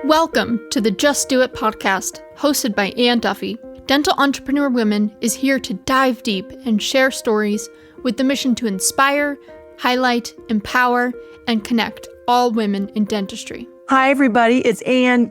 Welcome to the Just Do It podcast, hosted by Duffy. Dental Entrepreneur Women is here to dive deep and share stories with the mission to inspire, highlight, empower, and connect all women in dentistry. Hi, everybody. It's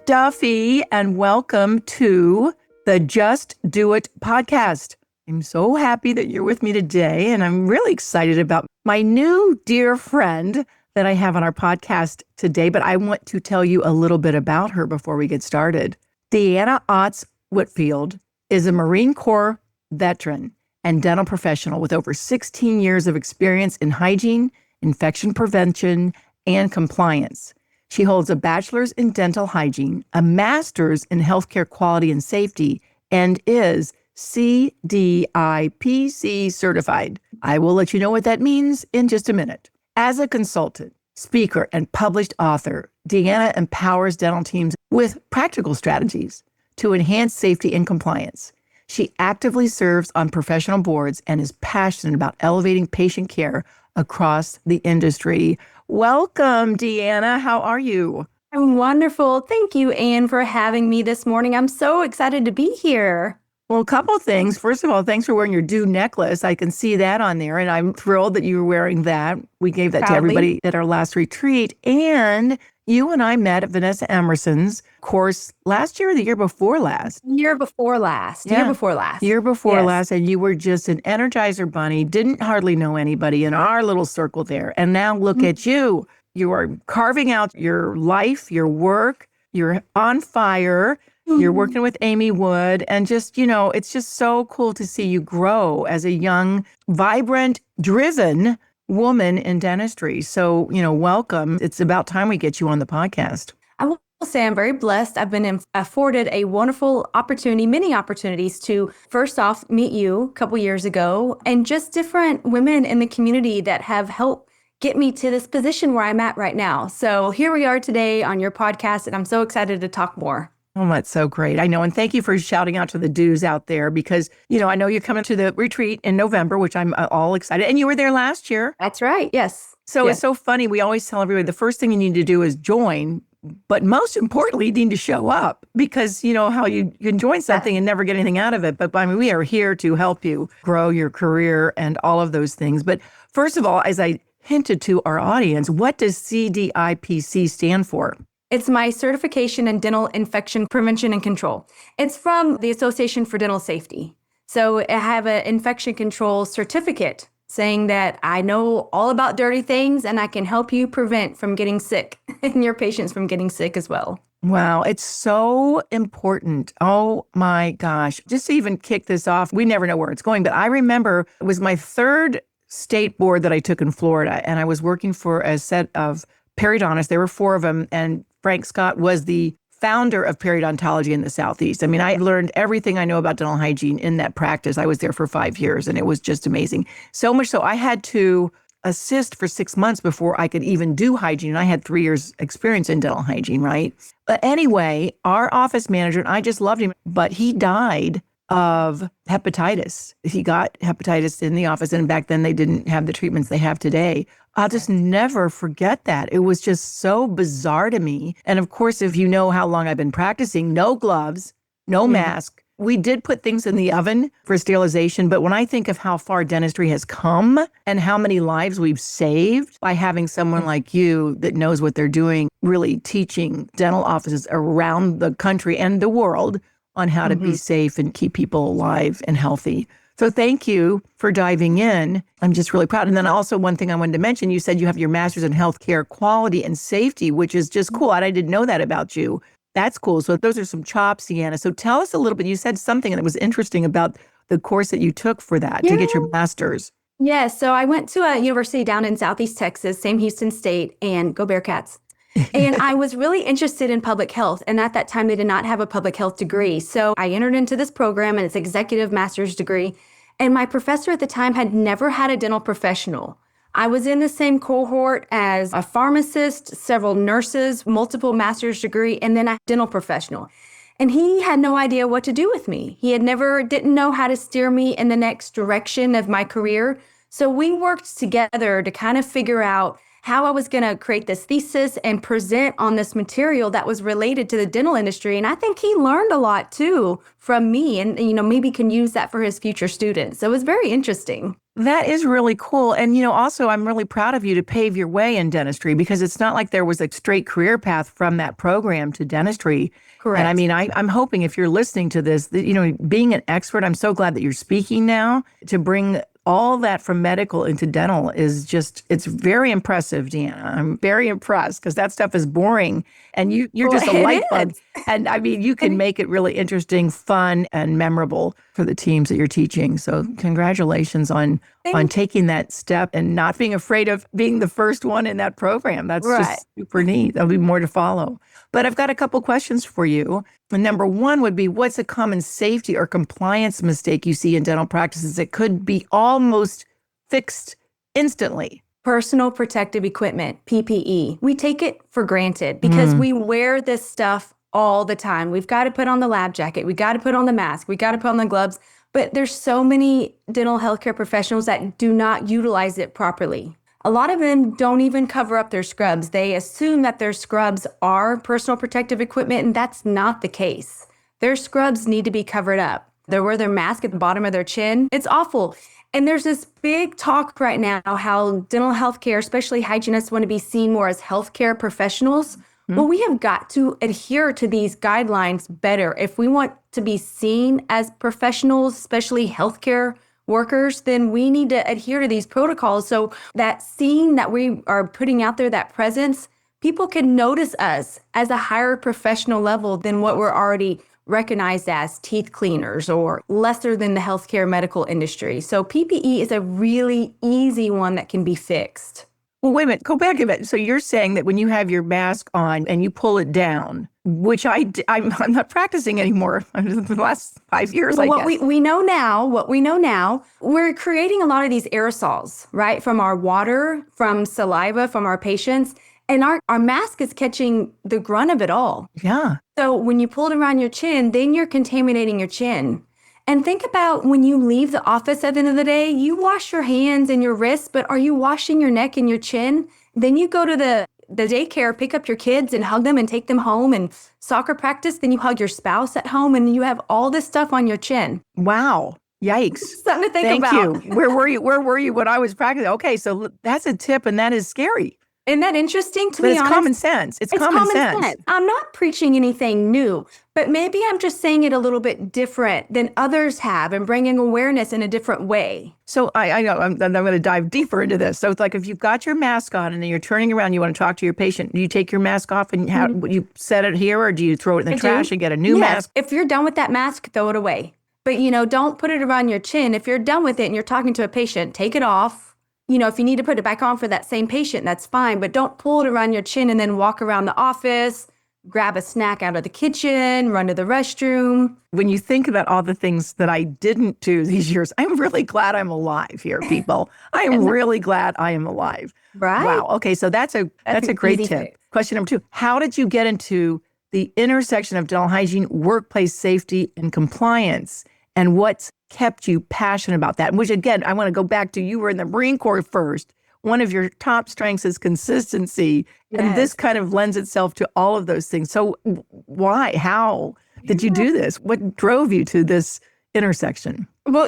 Duffy, and welcome to the Just Do It podcast. I'm so happy that you're with me today, and I'm really excited about my new dear friend that I have on our podcast today, but I want to tell you a little bit about her before we get started. Deanna Otts-Whitfield is a Marine Corps veteran and dental professional with over 16 years of experience in hygiene, infection prevention, and compliance. She holds a bachelor's in dental hygiene, a master's in healthcare quality and safety, and is CDIPC certified. I will let you know what that means in just a minute. As a consultant, speaker, and published author, Deanna empowers dental teams with practical strategies to enhance safety and compliance. She actively serves on professional boards and is passionate about elevating patient care across the industry. Welcome, Deanna. How are you? I'm wonderful. Thank you, Anne, for having me this morning. I'm so excited to be here. Well, a couple of things. First of all, thanks for wearing your dew necklace. I can see that on there, and I'm thrilled that you were wearing that. We gave that to everybody at our last retreat. And you and I met at Vanessa Emerson's course last year or the year before last? Year before last. Yeah. Year before last, and you were just an Energizer bunny, didn't hardly know anybody in our little circle there. And now look at you. You are carving out your life, your work, you're on fire. You're working with Amy Wood, and just, it's just so cool to see you grow as a young, vibrant, driven woman in dentistry. So, welcome. It's about time we get you on the podcast. I will say I'm very blessed. I've been afforded a wonderful opportunity, many opportunities to first off meet you a couple years ago, and just different women in the community that have helped get me to this position where I'm at right now. So here we are today on your podcast, and I'm so excited to talk more. Oh, that's so great. I know. And thank you for shouting out to the dues out there because, I know you're coming to the retreat in November, which I'm all excited. And you were there last year. That's right. Yes. So It's so funny. We always tell everybody the first thing you need to do is join. But most importantly, you need to show up because how you can join something and never get anything out of it. But we are here to help you grow your career and all of those things. But first of all, as I hinted to our audience, what does CDIPC stand for? It's my certification in dental infection prevention and control. It's from the Association for Dental Safety. So I have an infection control certificate saying that I know all about dirty things and I can help you prevent from getting sick and your patients from getting sick as well. Wow, it's so important. Oh my gosh. Just to even kick this off, we never know where it's going, but I remember it was my third state board that I took in Florida, and I was working for a set of periodontists. There were 4 of them, and Frank Scott was the founder of periodontology in the Southeast. I learned everything I know about dental hygiene in that practice. I was there for 5 years, and it was just amazing. So much so I had to assist for 6 months before I could even do hygiene. I had 3 years experience in dental hygiene, right? But anyway, our office manager, and I just loved him, but he died of hepatitis. He got hepatitis in the office, and back then they didn't have the treatments they have today. I'll just never forget that. It was just so bizarre to me. And of course, if you know how long I've been practicing, no gloves, no mask. We did put things in the oven for sterilization, but when I think of how far dentistry has come and how many lives we've saved by having someone like you that knows what they're doing, really teaching dental offices around the country and the world on how to be safe and keep people alive and healthy. So thank you for diving in. I'm just really proud. And then also one thing I wanted to mention, you said you have your master's in healthcare quality and safety, which is just cool. I didn't know that about you. That's cool. So those are some chops, Deanna. So tell us a little bit. You said something that was interesting about the course that you took for that to get your master's. Yeah. So I went to a university down in Southeast Texas, same Houston State, and go Bearcats. And I was really interested in public health. And at that time, they did not have a public health degree. So I entered into this program, and it's executive master's degree. And my professor at the time had never had a dental professional. I was in the same cohort as a pharmacist, several nurses, multiple master's degree, and then a dental professional. And he had no idea what to do with me. He didn't know how to steer me in the next direction of my career. So we worked together to kind of figure out how I was going to create this thesis and present on this material that was related to the dental industry. And I think he learned a lot too from me and, maybe can use that for his future students. So it was very interesting. That is really cool. And, also I'm really proud of you to pave your way in dentistry because it's not like there was a straight career path from that program to dentistry. Correct. And I mean, I'm hoping if you're listening to this, that, being an expert, I'm so glad that you're speaking now to bring all that from medical into dental is just, it's very impressive, Deanna. I'm very impressed because that stuff is boring and you're just a light bug. And I mean, you can make it really interesting, fun, and memorable for the teams that you're teaching. So congratulations on taking that step and not being afraid of being the first one in that program. That's just super neat. There'll be more to follow. But I've got a couple questions for you. And number one would be, what's a common safety or compliance mistake you see in dental practices that could be almost fixed instantly? Personal protective equipment, PPE. We take it for granted because we wear this stuff all the time. We've got to put on the lab jacket. We got to put on the mask. We got to put on the gloves. But there's so many dental healthcare professionals that do not utilize it properly. A lot of them don't even cover up their scrubs. They assume that their scrubs are personal protective equipment, and that's not the case. Their scrubs need to be covered up. They wear their mask at the bottom of their chin. It's awful. And there's this big talk right now how dental healthcare, especially hygienists, want to be seen more as healthcare professionals. Well, we have got to adhere to these guidelines better. If we want to be seen as professionals, especially healthcare workers, then we need to adhere to these protocols so that scene that we are putting out there, that presence, people can notice us as a higher professional level than what we're already recognized as teeth cleaners or lesser than the healthcare medical industry. So PPE is a really easy one that can be fixed. Well, wait a minute. Go back a bit. So you're saying that when you have your mask on and you pull it down, which I'm not practicing anymore the last 5 years, well, I guess. What we know now, we're creating a lot of these aerosols, right? From our water, from saliva, from our patients. And our mask is catching the grunt of it all. Yeah. So when you pull it around your chin, then you're contaminating your chin. And think about when you leave the office at the end of the day, you wash your hands and your wrists, but are you washing your neck and your chin? Then you go to the daycare, pick up your kids and hug them and take them home, and soccer practice. Then you hug your spouse at home and you have all this stuff on your chin. Wow. Yikes. Something to think about. Thank you. Where were you when I was practicing? Okay, so that's a tip and that is scary. Isn't that interesting to be honest? It's common sense. It's common sense. I'm not preaching anything new, but maybe I'm just saying it a little bit different than others have and bringing awareness in a different way. So I know I'm going to dive deeper into this. So it's like if you've got your mask on and then you're turning around, you want to talk to your patient, do you take your mask off and you set it here, or do you throw it in the trash and get a new mask? If you're done with that mask, throw it away. But, don't put it around your chin. If you're done with it and you're talking to a patient, take it off. If you need to put it back on for that same patient, that's fine. But don't pull it around your chin and then walk around the office, grab a snack out of the kitchen, run to the restroom. When you think about all the things that I didn't do these years, I'm really glad I'm alive here, people. I am really glad I am alive. Right. Wow. Okay. So that's a great tip. Question number 2, how did you get into the intersection of dental hygiene, workplace safety, and compliance? And what's kept you passionate about that? Which, again, I want to go back to, you were in the Marine Corps first. One of your top strengths is consistency. Yes. And this kind of lends itself to all of those things. So why? How did you do this? What drove you to this intersection? Well,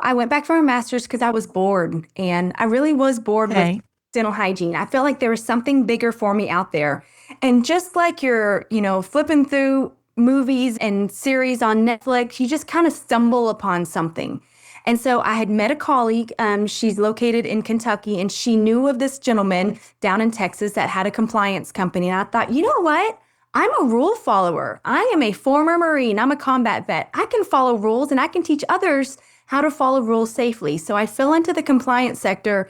I went back for a master's because I was bored. And I really was bored with dental hygiene. I felt like there was something bigger for me out there. And just like you're, flipping through movies and series on Netflix, you just kind of stumble upon something. And so I had met a colleague, she's located in Kentucky, and she knew of this gentleman down in Texas that had a compliance company. And I thought, you know what? I'm a rule follower. I am a former Marine. I'm a combat vet. I can follow rules and I can teach others how to follow rules safely. So I fell into the compliance sector.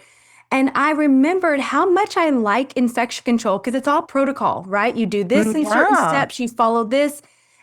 And I remembered how much I like infection control because it's all protocol, right? You do this in certain steps, you follow this.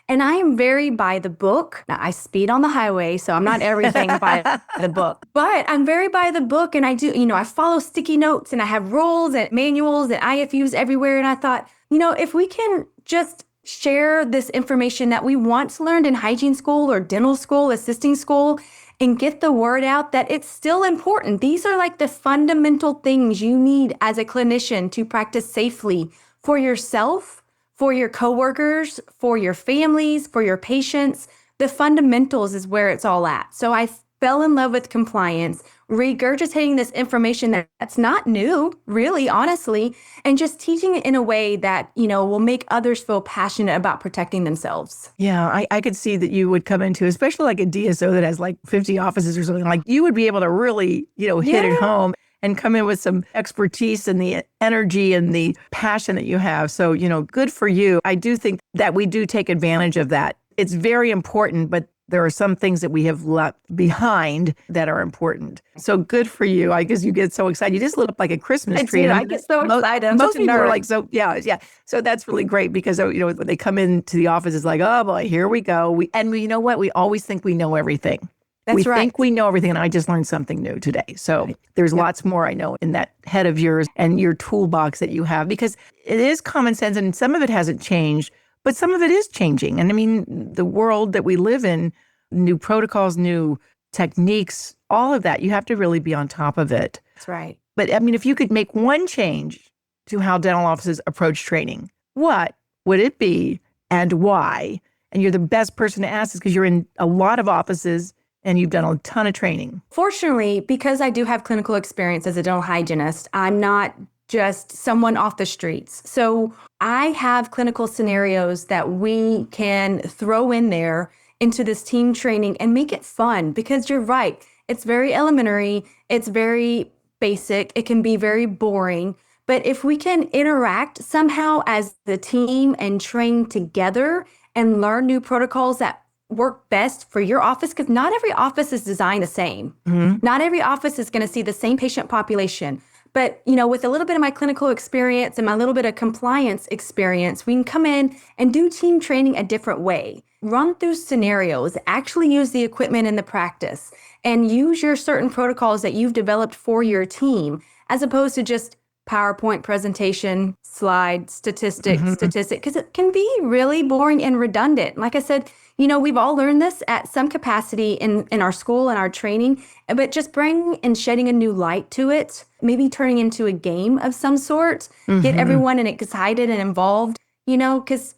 And I am very by the book. Now, I speed on the highway, so I'm not everything by the book. But I'm very by the book, and I do, I follow sticky notes, and I have rules and manuals and IFUs everywhere. And I thought, if we can just share this information that we once learned in hygiene school or dental school, assisting school, and get the word out that it's still important. These are like the fundamental things you need as a clinician to practice safely for yourself, for your coworkers, for your families, for your patients. The fundamentals is where it's all at. So I fell in love with compliance, regurgitating this information that's not new, really, honestly, and just teaching it in a way that, will make others feel passionate about protecting themselves. Yeah, I could see that you would come into, especially like a DSO that has like 50 offices or something, like you would be able to really, hit it home and come in with some expertise and the energy and the passion that you have. So, good for you. I do think that we do take advantage of that. It's very important, but there are some things that we have left behind that are important. So good for you. I guess you get so excited. You just lit up like a Christmas tree. I get so excited. Most people are like, so yeah. So that's really great because, when they come into the office, it's like, oh boy, here we go. And you know what? We always think we know everything. That's right. We think we know everything. And I just learned something new today. So there's lots more I know in that head of yours and your toolbox that you have, because it is common sense and some of it hasn't changed. But some of it is changing. And I mean, the world that we live in, new protocols, new techniques, all of that, you have to really be on top of it. That's right. But I mean, if you could make one change to how dental offices approach training, what would it be and why? And you're the best person to ask this because you're in a lot of offices and you've done a ton of training. Fortunately, because I do have clinical experience as a dental hygienist, I'm not just someone off the streets. So I have clinical scenarios that we can throw in there into this team training and make it fun, because you're right. It's very elementary. It's very basic. It can be very boring. But if we can interact somehow as the team and train together and learn new protocols that work best for your office, because not every office is designed the same. Mm-hmm. Not every office is going to see the same patient population. But, with a little bit of my clinical experience and my little bit of compliance experience, we can come in and do team training a different way. Run through scenarios, actually use the equipment in the practice, and use your certain protocols that you've developed for your team, as opposed to just PowerPoint presentation, slide, statistic, because it can be really boring and redundant. Like I said, we've all learned this at some capacity in our school and our training, but just bringing and shedding a new light to it, maybe turning into a game of some sort, get everyone excited and involved, because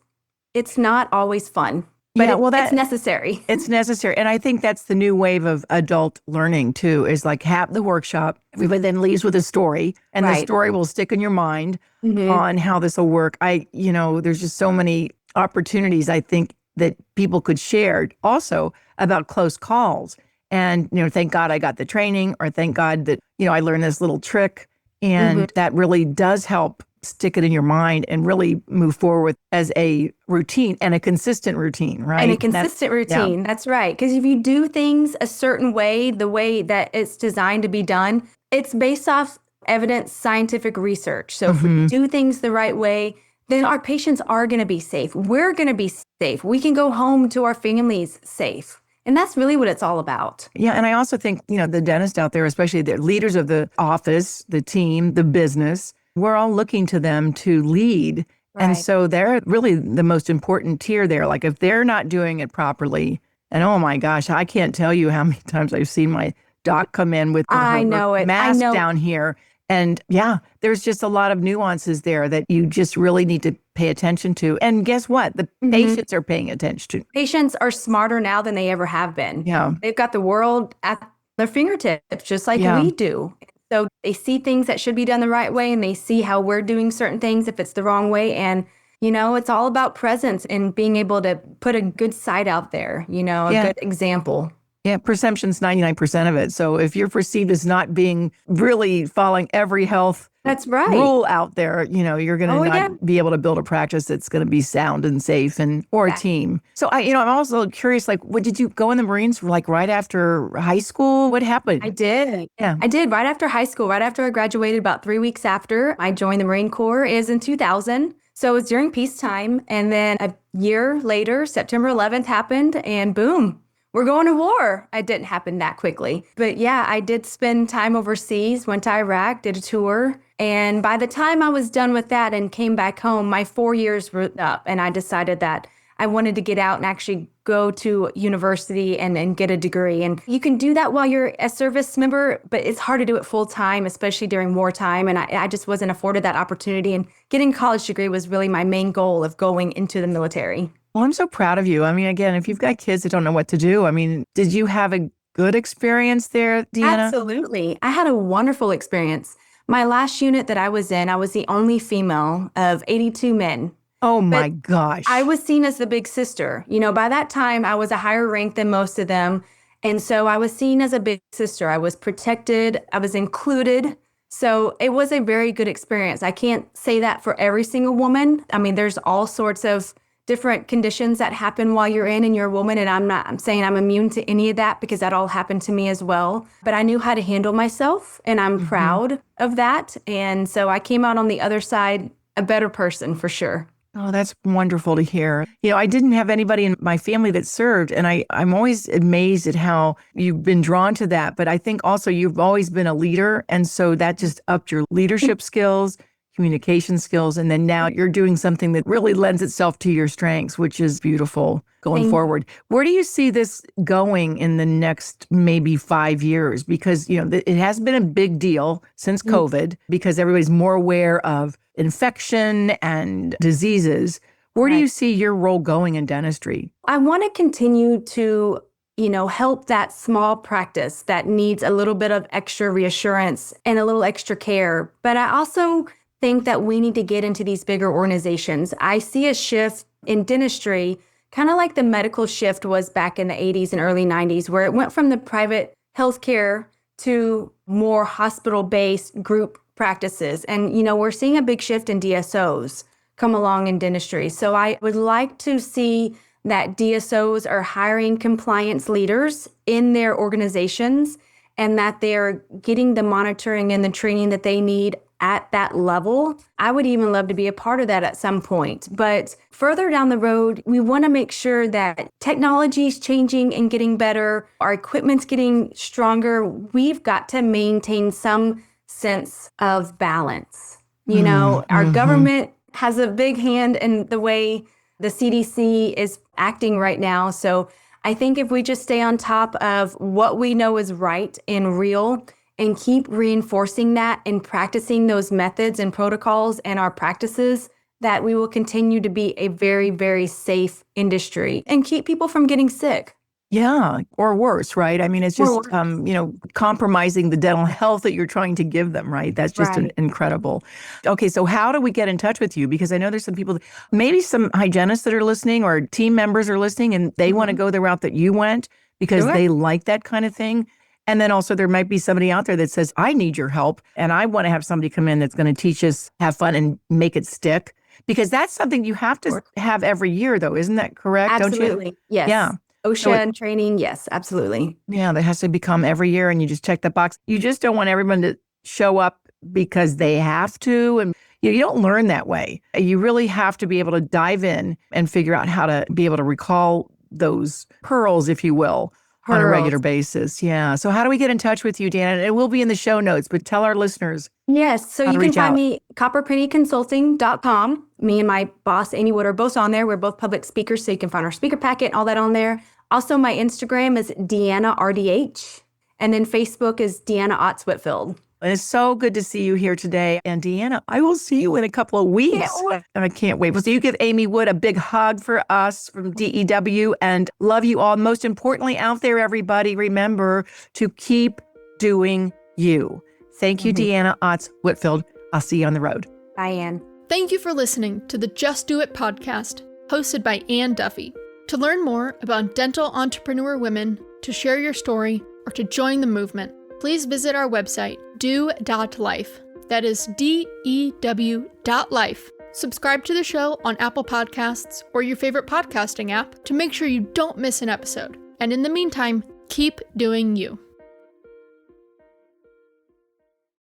it's not always fun. But it's necessary. It's necessary. And I think that's the new wave of adult learning too, is like have the workshop. Everybody then leaves with a story, and the story will stick in your mind on how this will work. There's just so many opportunities, I think, that people could share also about close calls. And, thank God I got the training, or thank God that, I learned this little trick. And that really does help stick it in your mind and really move forward as a routine and a consistent routine, right? And a consistent routine. Yeah. That's right. Because if you do things a certain way, the way that it's designed to be done, it's based off evidence, scientific research. So if we do things the right way, then our patients are going to be safe. We're going to be safe. We can go home to our families safe. And that's really what it's all about. Yeah. And I also think, the dentist out there, especially the leaders of the office, the team, the business, we're all looking to them to lead. Right. And so they're really the most important tier there. Like if they're not doing it properly, and oh my gosh, I can't tell you how many times I've seen my doc come in with her mask down here. And yeah, there's just a lot of nuances there that you just really need to pay attention to. And guess what? The patients are paying attention to. Patients are smarter now than they ever have been. Yeah. They've got the world at their fingertips, just like we do. So they see things that should be done the right way, and they see how we're doing certain things if it's the wrong way. And, it's all about presence and being able to put a good side out there, a good example. Yeah, perception's 99% of it. So if you're perceived as not being really following every health That's right. rule out there, you're going to not be able to build a practice that's going to be sound and safe or a team. So I'm also curious, what did you go in the Marines right after high school? What happened? I did. Yeah. I did right after high school, right after I graduated, about 3 weeks after I joined the Marine Corps is in 2000. So it was during peacetime. And then a year later, September 11th happened, and boom. We're going to war. It didn't happen that quickly. But yeah, I did spend time overseas, went to Iraq, did a tour. And by the time I was done with that and came back home, my 4 years were up. And I decided that I wanted to get out and actually go to university and get a degree. And you can do that while you're a service member, but it's hard to do it full time, especially during wartime. And I just wasn't afforded that opportunity. And getting a college degree was really my main goal of going into the military. Well, I'm so proud of you. I mean, again, if you've got kids that don't know what to do, I mean, did you have a good experience there, Deanna? Absolutely. I had a wonderful experience. My last unit that I was in, I was the only female of 82 men. Oh my gosh. I was seen as the big sister. By that time, I was a higher rank than most of them. And so I was seen as a big sister. I was protected. I was included. So it was a very good experience. I can't say that for every single woman. I mean, there's all sorts of different conditions that happen while you're in and you're a woman. And I'm saying I'm immune to any of that because that all happened to me as well. But I knew how to handle myself and I'm proud of that. And so I came out on the other side a better person for sure. Oh, that's wonderful to hear. I didn't have anybody in my family that served, and I'm always amazed at how you've been drawn to that. But I think also you've always been a leader, and so that just upped your leadership skills, communication skills, and then now you're doing something that really lends itself to your strengths, which is beautiful going forward. Where do you see this going in the next maybe 5 years? Because, it has been a big deal since COVID because everybody's more aware of infection and diseases. Where do you see your role going in dentistry? I want to continue to, help that small practice that needs a little bit of extra reassurance and a little extra care. But I also think that we need to get into these bigger organizations. I see a shift in dentistry, kind of like the medical shift was back in the 80s and early 90s, where it went from the private healthcare to more hospital-based group practices. And, we're seeing a big shift in DSOs come along in dentistry. So I would like to see that DSOs are hiring compliance leaders in their organizations and that they're getting the monitoring and the training that they need at that level. I would even love to be a part of that at some point. But further down the road, we want to make sure that technology is changing and getting better. Our equipment's getting stronger. We've got to maintain some sense of balance. Our government has a big hand in the way the CDC is acting right now. So I think if we just stay on top of what we know is right and real and keep reinforcing that and practicing those methods and protocols and our practices, that we will continue to be a very, very safe industry and keep people from getting sick. Yeah, or worse, right? I mean, it's just, compromising the dental health that you're trying to give them, right? That's just incredible. Okay, so how do we get in touch with you? Because I know there's some people, maybe some hygienists that are listening or team members are listening and they want to go the route that you went because they like that kind of thing. And then also there might be somebody out there that says, I need your help and I want to have somebody come in that's going to teach us, have fun and make it stick. Because that's something you have to have every year though, isn't that correct? Absolutely, don't you? yes. Yeah. OSHA and training, yes, absolutely. Yeah, that has to become every year and you just check the box. You just don't want everyone to show up because they have to. And you don't learn that way. You really have to be able to dive in and figure out how to be able to recall those pearls, if you will, on a regular basis. Yeah. So how do we get in touch with you, Deanna? It will be in the show notes, but tell our listeners. Yes. So you can find me copperpennyconsulting.com. Me and my boss, Amy Wood, are both on there. We're both public speakers, so you can find our speaker packet, all that on there. Also, my Instagram is Deanna RDH. And then Facebook is Deanna Otts-Whitfield. And it's so good to see you here today. And Deanna, I will see you in a couple of weeks. And I can't wait. Well, so you give Amy Wood a big hug for us from DEW and love you all. Most importantly, out there, everybody, remember to keep doing you. Thank you, Deanna Otts-Whitfield. I'll see you on the road. Bye, Ann. Thank you for listening to the Just Do It podcast, hosted by Ann Duffy. To learn more about dental entrepreneur women, to share your story, or to join the movement, please visit our website, do.life. That is DEW.life. Subscribe to the show on Apple Podcasts or your favorite podcasting app to make sure you don't miss an episode. And in the meantime, keep doing you.